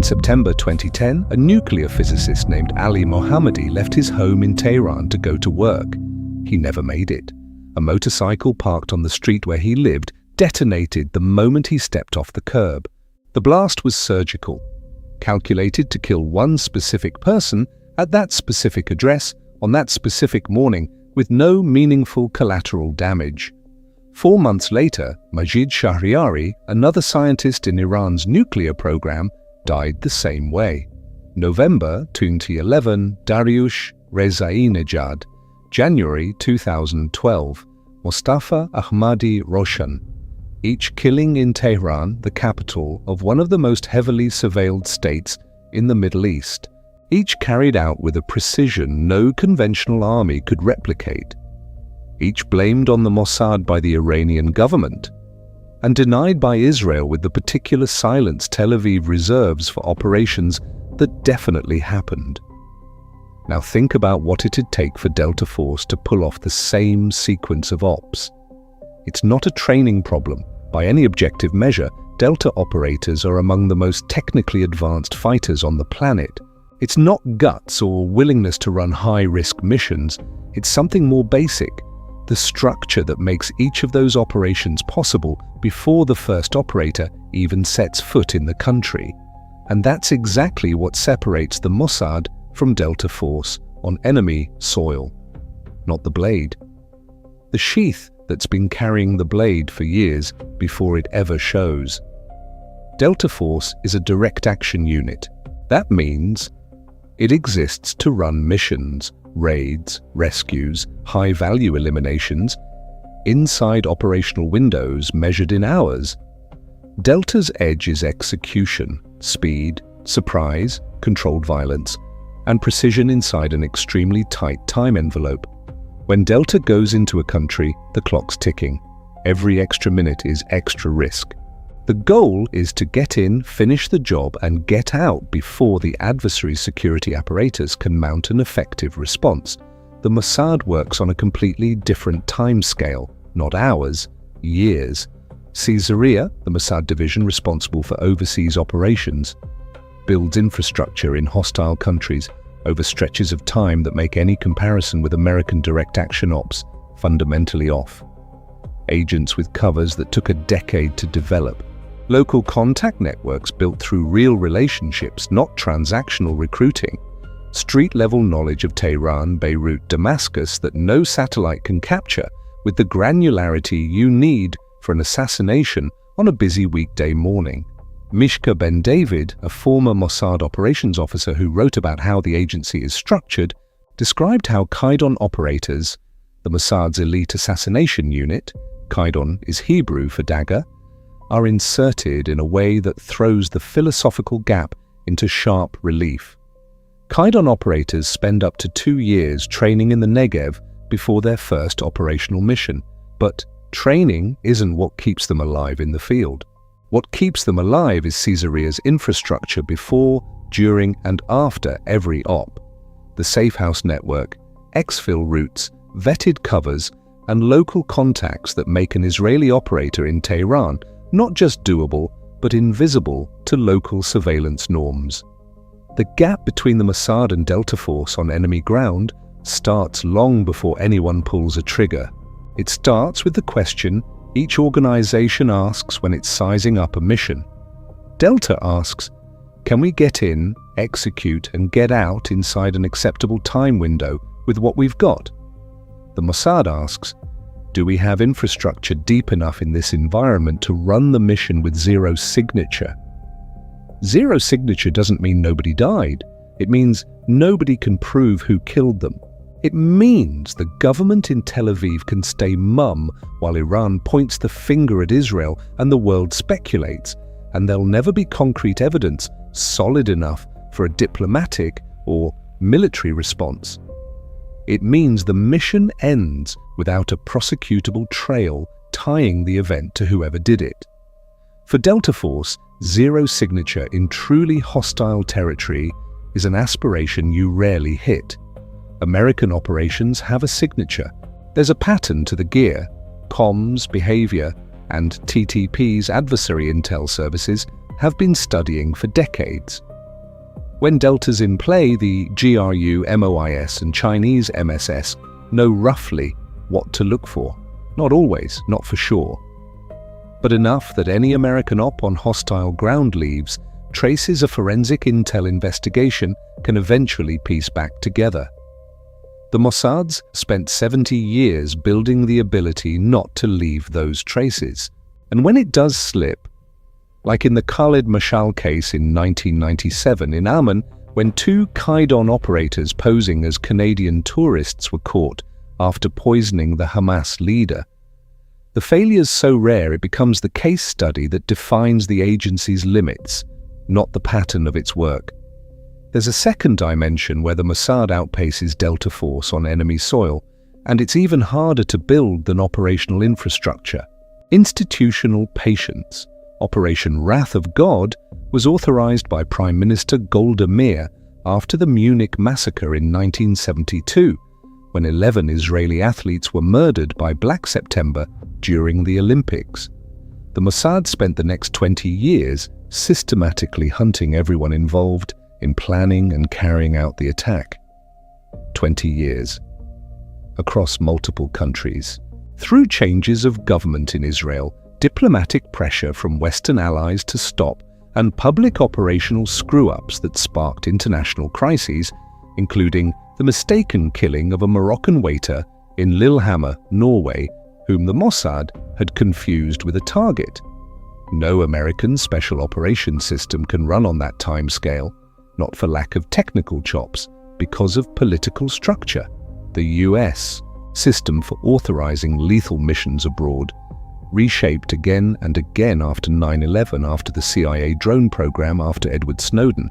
In September 2010, a nuclear physicist named Ali Mohammadi left his home in Tehran to go to work. He never made it. A motorcycle parked on the street where he lived detonated the moment he stepped off the curb. The blast was surgical, calculated to kill one specific person at that specific address on that specific morning with no meaningful collateral damage. 4 months later, Majid Shahriari, another scientist in Iran's nuclear program, died the same way. November 2011, Dariush Rezaeinejad. January 2012, Mustafa Ahmadi Roshan. Each killing in Tehran, the capital of one of the most heavily surveilled states in the Middle East. Each carried out with a precision no conventional army could replicate. Each blamed on the Mossad by the Iranian government, and denied by Israel with the particular silence Tel Aviv reserves for operations that definitely happened. Now think about what it'd take for Delta Force to pull off the same sequence of ops. It's not a training problem. By any objective measure, Delta operators are among the most technically advanced fighters on the planet. It's not guts or willingness to run high-risk missions. It's something more basic. The structure that makes each of those operations possible before the first operator even sets foot in the country. And that's exactly what separates the Mossad from Delta Force on enemy soil. Not the blade. The sheath that's been carrying the blade for years before it ever shows. Delta Force is a direct action unit. That means it exists to run missions, raids, rescues, high-value eliminations, inside operational windows measured in hours. Delta's edge is execution, speed, surprise, controlled violence, and precision inside an extremely tight time envelope. When Delta goes into a country, the clock's ticking. Every extra minute is extra risk. The goal is to get in, finish the job, and get out before the adversary's security apparatus can mount an effective response. The Mossad works on a completely different timescale, not hours, years. Syria, the Mossad division responsible for overseas operations, builds infrastructure in hostile countries over stretches of time that make any comparison with American direct action ops fundamentally off. Agents with covers that took a decade to develop. Local contact networks built through real relationships, not transactional recruiting. Street-level knowledge of Tehran, Beirut, Damascus that no satellite can capture with the granularity you need for an assassination on a busy weekday morning. Mishka Ben David, a former Mossad operations officer who wrote about how the agency is structured, described how Kaidon operators, the Mossad's elite assassination unit, Kaidon is Hebrew for dagger, are inserted in a way that throws the philosophical gap into sharp relief. Kaidon operators spend up to 2 years training in the Negev before their first operational mission, but training isn't what keeps them alive in the field. What keeps them alive is Syria's infrastructure before, during, and after every op. The safe house network, exfil routes, vetted covers, and local contacts that make an Israeli operator in Tehran not just doable, but invisible to local surveillance norms. The gap between the Mossad and Delta Force on enemy ground starts long before anyone pulls a trigger. It starts with the question each organization asks when it's sizing up a mission. Delta asks, can we get in, execute, and get out inside an acceptable time window with what we've got? The Mossad asks, do we have infrastructure deep enough in this environment to run the mission with zero signature? Zero signature doesn't mean nobody died. It means nobody can prove who killed them. It means the government in Tel Aviv can stay mum while Iran points the finger at Israel and the world speculates, and there'll never be concrete evidence solid enough for a diplomatic or military response. It means the mission ends without a prosecutable trail tying the event to whoever did it. For Delta Force, zero signature in truly hostile territory is an aspiration you rarely hit. American operations have a signature. There's a pattern to the gear. Comms, behavior, and TTP's adversary intel services have been studying for decades. When Delta's in play, the GRU MOIS and Chinese MSS know roughly what to look for. Not always, not for sure. But enough that any American op on hostile ground leaves traces a forensic intel investigation can eventually piece back together. The Mossad's spent 70 years building the ability not to leave those traces. And when it does slip, like in the Khalid Mashal case in 1997 in Amman, when two Qaidon operators posing as Canadian tourists were caught after poisoning the Hamas leader. The failure's so rare it becomes the case study that defines the agency's limits, not the pattern of its work. There's a second dimension where the Mossad outpaces Delta Force on enemy soil, and it's even harder to build than operational infrastructure. Institutional patience. Operation Wrath of God was authorized by Prime Minister Golda Meir after the Munich massacre in 1972, when 11 Israeli athletes were murdered by Black September during the Olympics. The Mossad spent the next 20 years systematically hunting everyone involved in planning and carrying out the attack. 20 years. Across multiple countries. Through changes of government in Israel, diplomatic pressure from Western allies to stop, and public operational screw-ups that sparked international crises, including the mistaken killing of a Moroccan waiter in Lillehammer, Norway, whom the Mossad had confused with a target. No American special operations system can run on that timescale, not for lack of technical chops, because of political structure. The US system for authorizing lethal missions abroad, reshaped again and again after 9/11, after the CIA drone program, after Edward Snowden,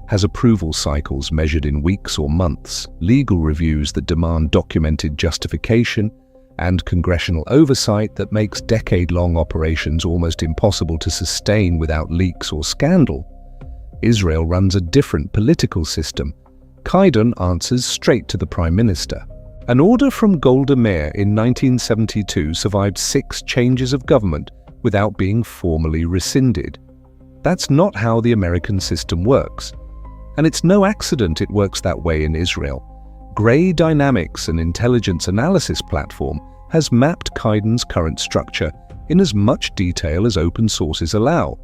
has approval cycles measured in weeks or months, legal reviews that demand documented justification, and congressional oversight that makes decade-long operations almost impossible to sustain without leaks or scandal. Israel runs a different political system. Qaidon answers straight to the Prime Minister. An order from Golda Meir in 1972 survived 6 changes of government without being formally rescinded. That's not how the American system works. And it's no accident it works that way in Israel. Gray Dynamics, an intelligence analysis platform, has mapped Qaidon's current structure in as much detail as open sources allow.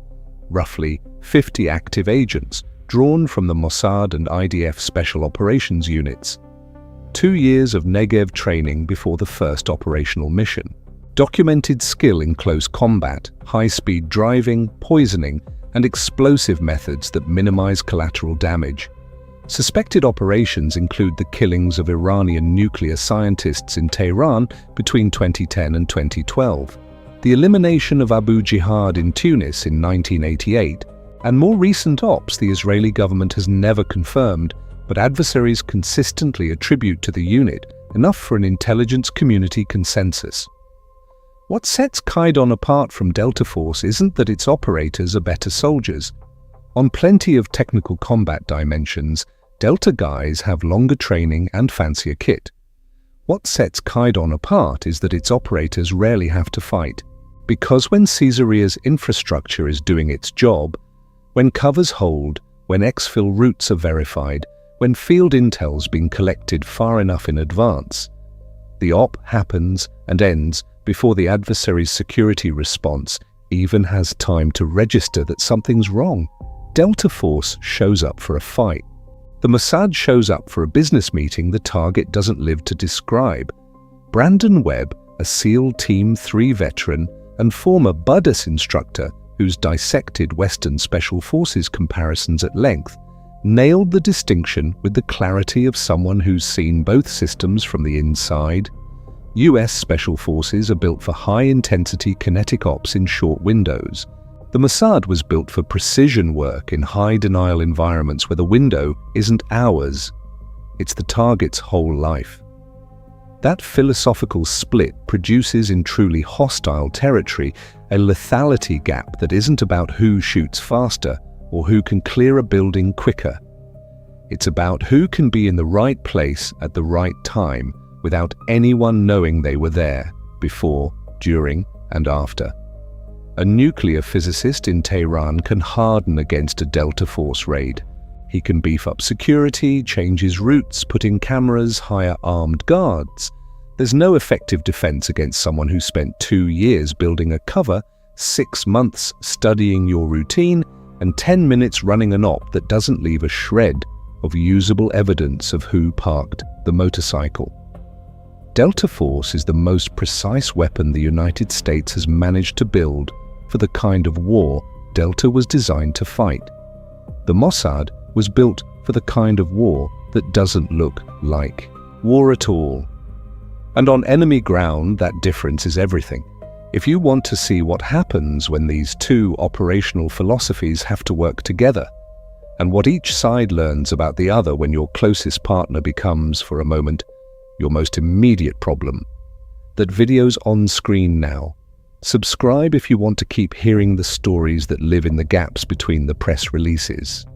Roughly 50 active agents, drawn from the Mossad and IDF Special Operations units. 2 years of Negev training before the first operational mission. Documented skill in close combat, high-speed driving, poisoning, and explosive methods that minimize collateral damage. Suspected operations include the killings of Iranian nuclear scientists in Tehran between 2010 and 2012, the elimination of Abu Jihad in Tunis in 1988, and more recent ops the Israeli government has never confirmed, but adversaries consistently attribute to the unit, enough for an intelligence community consensus. What sets Qaidon apart from Delta Force isn't that its operators are better soldiers. On plenty of technical combat dimensions, Delta guys have longer training and fancier kit. What sets Qaidon apart is that its operators rarely have to fight. Because when Caesarea's infrastructure is doing its job, when covers hold, when exfil routes are verified, when field intel's been collected far enough in advance, the op happens and ends before the adversary's security response even has time to register that something's wrong. Delta Force shows up for a fight. The Mossad shows up for a business meeting the target doesn't live to describe. Brandon Webb, a SEAL Team 3 veteran and former BUDUS instructor who's dissected Western Special Forces comparisons at length, nailed the distinction with the clarity of someone who's seen both systems from the inside. US Special Forces are built for high-intensity kinetic ops in short windows. The Mossad was built for precision work in high-denial environments where the window isn't hours, it's the target's whole life. That philosophical split produces in truly hostile territory a lethality gap that isn't about who shoots faster or who can clear a building quicker. It's about who can be in the right place at the right time without anyone knowing they were there, before, during, and after. A nuclear physicist in Tehran can harden against a Delta Force raid. He can beef up security, change his routes, put in cameras, hire armed guards. There's no effective defense against someone who spent 2 years building a cover, 6 months studying your routine, and 10 minutes running an op that doesn't leave a shred of usable evidence of who parked the motorcycle. Delta Force is the most precise weapon the United States has managed to build for the kind of war Delta was designed to fight. The Mossad was built for the kind of war that doesn't look like war at all. And on enemy ground, that difference is everything. If you want to see what happens when these two operational philosophies have to work together, and what each side learns about the other when your closest partner becomes, for a moment, your most immediate problem, that video's on screen now. Subscribe if you want to keep hearing the stories that live in the gaps between the press releases.